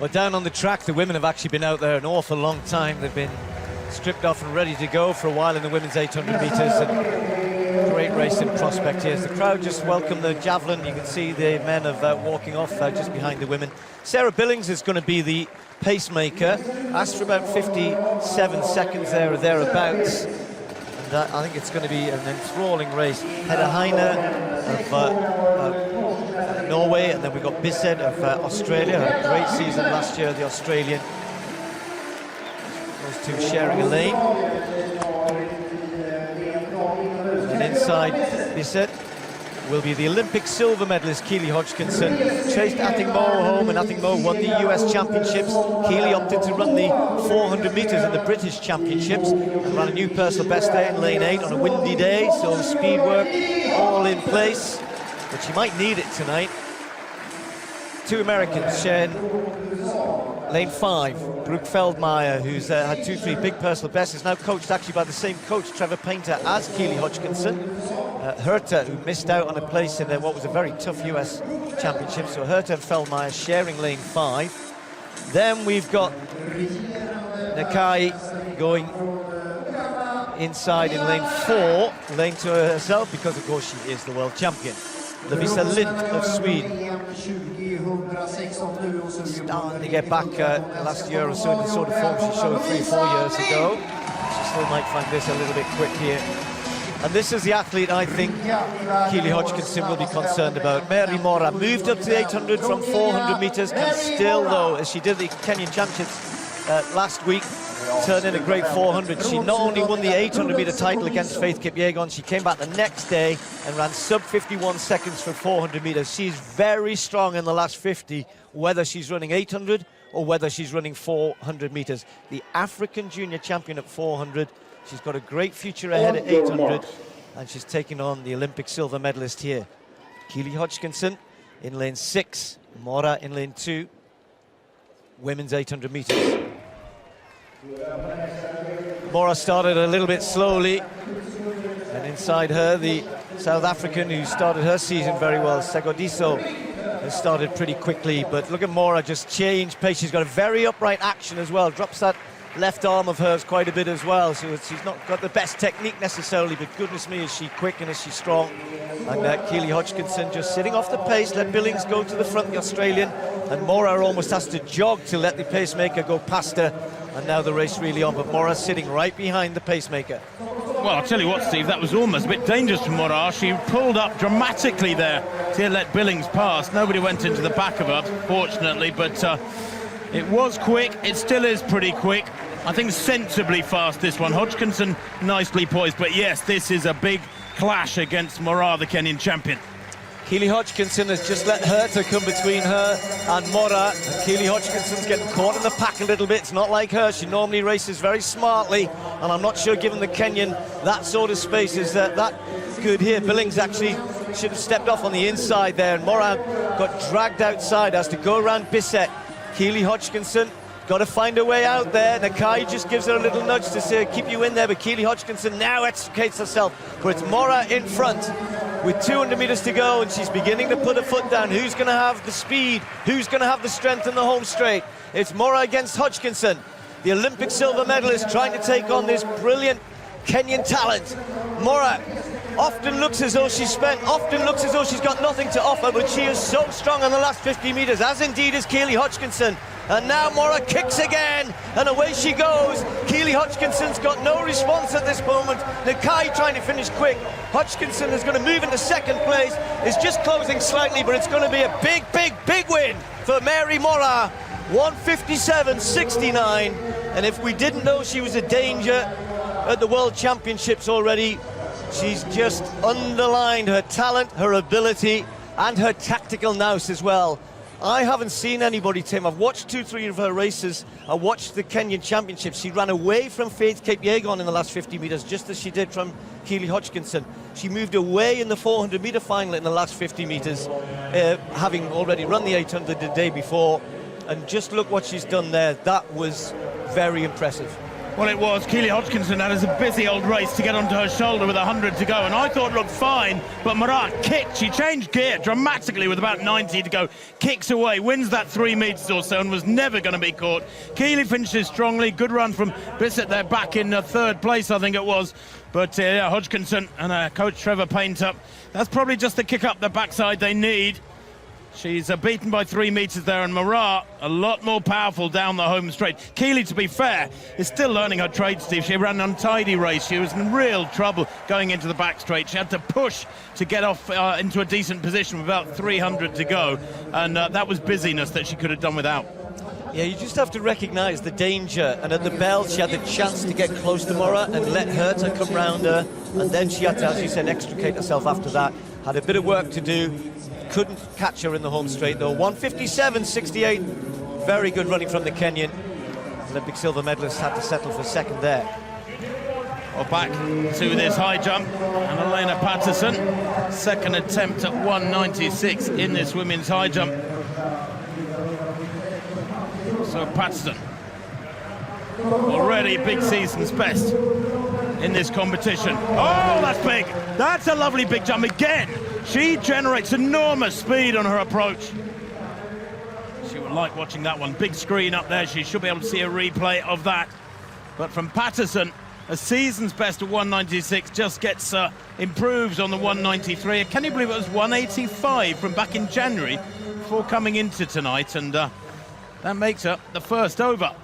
But down on the track, the women have actually been out there an awful long time. They've been stripped off and ready to go for a while in the women's 800 metres. And great race in prospect here. As the crowd just welcome the javelin, you can see the men of walking off just behind the women. Sarah Billings is going to be the pacemaker. Asked for about 57 seconds there or thereabouts. And I think it's going to be an enthralling race. Hedda Heine of Norway, and then we've got Bisset of Australia. Had a great season last year, the Australian. Those two sharing a lane. And inside Bisset will be the Olympic silver medalist Keely Hodgkinson. Chased Attingmoe home, and Attingmoe won the US Championships. Keely opted to run the 400 metres in the British Championships and ran a new personal best there in lane 8 on a windy day, so speed work all in place. But she might need it tonight. Two Americans sharing lane 5. Brooke Feldmeyer, who's had 2-3 big personal bests, is now coached actually by the same coach, Trevor Painter, as Keely Hodgkinson. Herta, who missed out on a place in what was a very tough US Championship. So Herta and Feldmeyer sharing lane 5. Then we've got Nakai going inside in lane 4, lane to herself, because of course she is the world champion. Lovisa Lind of Sweden. Starting to get back last year or so in the sort of form she showed 3 or 4 years ago. She still might find this a little bit quick here. And this is the athlete I think Keely Hodgkinson will be concerned about. Mary Moraa moved up to the 800 from 400 metres, can still, though, as she did the Kenyan Championships last week, turn in a great 400. She not only won the 800 metre title against Faith Kipyegon, she came back the next day and ran sub 51 seconds for 400 metres. She's very strong in the last 50, whether she's running 800 or whether she's running 400 metres. The African junior champion at 400. She's got a great future ahead at 800, and she's taking on the Olympic silver medalist here. Keely Hodgkinson in lane 6, Moraa in lane 2, women's 800 metres. Moraa started a little bit slowly, and inside her, the South African who started her season very well, Segodiso, has started pretty quickly. But look at Moraa just change pace. She's got a very upright action as well, drops that left arm of hers quite a bit as well, so she's not got the best technique necessarily, but goodness me, is she quick and is she strong. And Keely Hodgkinson just sitting off the pace, let Billings go to the front, the Australian, and Moraa almost has to jog to let the pacemaker go past her, and now the race really on, but Moraa sitting right behind the pacemaker. Well, I'll tell you what, Steve, that was almost a bit dangerous from Moraa. She pulled up dramatically there to let Billings pass. Nobody went into the back of her, fortunately, but it was quick. It still is pretty quick. I think sensibly fast, this one. Hodgkinson nicely poised, but yes, this is a big clash against Moraa, the Kenyan champion. Keely Hodgkinson has just let Herta come between her and Moraa. And Keely Hodgkinson's getting caught in the pack a little bit. It's not like her. She normally races very smartly, and I'm not sure, given the Kenyan, that sort of space is that good here. Billings actually should have stepped off on the inside there, and Moraa got dragged outside, has to go around Bisset. Keely Hodgkinson got to find a way out there. Nakai just gives her a little nudge to say, keep you in there, but Keely Hodgkinson now extricates herself. But it's Moraa in front with 200 metres to go, and she's beginning to put her foot down. Who's going to have the speed? Who's going to have the strength in the home straight? It's Moraa against Hodgkinson, the Olympic silver medalist, trying to take on this brilliant Kenyan talent. Moraa often looks as though she's spent, often looks as though she's got nothing to offer, but she is so strong on the last 50 metres, as indeed is Keely Hodgkinson. And now Moraa kicks again, and away she goes. Keely Hodgkinson's got no response at this moment. Nakai trying to finish quick. Hodgkinson is going to move into second place. It's just closing slightly, but it's going to be a big, big, big win for Mary Moraa. 1:57.69. And if we didn't know she was a danger at the World Championships already, she's just underlined her talent, her ability, and her tactical nous as well. I haven't seen anybody, Tim. I've watched 2-3 of her races. I watched the Kenyan Championships. She ran away from Faith Kipyegon in the last 50 metres, just as she did from Keely Hodgkinson. She moved away in the 400-metre final in the last 50 metres, having already run the 800 the day before. And just look what she's done there. That was very impressive. Well, it was. Keely Hodgkinson had a busy old race to get onto her shoulder with 100 to go, and I thought it looked fine, but Moraa kicked. She changed gear dramatically with about 90 to go, kicks away, wins that 3 metres or so, and was never going to be caught. Keely finishes strongly. Good run from Bisset there, back in third place, I think it was. But Hodgkinson and coach Trevor Painter, that's probably just the kick up the backside they need. She's beaten by 3 metres there, and Moraa a lot more powerful down the home straight. Keely, to be fair, is still learning her trade, Steve. She ran an untidy race. She was in real trouble going into the back straight. She had to push to get off into a decent position with about 300 to go, and that was busyness that she could have done without. Yeah, you just have to recognise the danger, and at the bell she had the chance to get close to Moraa and let Herta come round her, and then she had to, as you said, extricate herself after that. Had a bit of work to do. Couldn't catch her in the home straight though. 1:57.68, very good running from the Kenyan. Olympic silver medalist had to settle for second there. Well, back to this high jump, and Elena Patterson, second attempt at 196 in this women's high jump. So Patterson, already big season's best in this competition. Oh, that's big. That's a lovely big jump again. She generates enormous speed on her approach. She would like watching that one. Big screen up there. She should be able to see a replay of that. But from Patterson, a season's best at 196, just gets improves on the 193. Can you believe it was 185 from back in January before coming into tonight? And that makes her the first over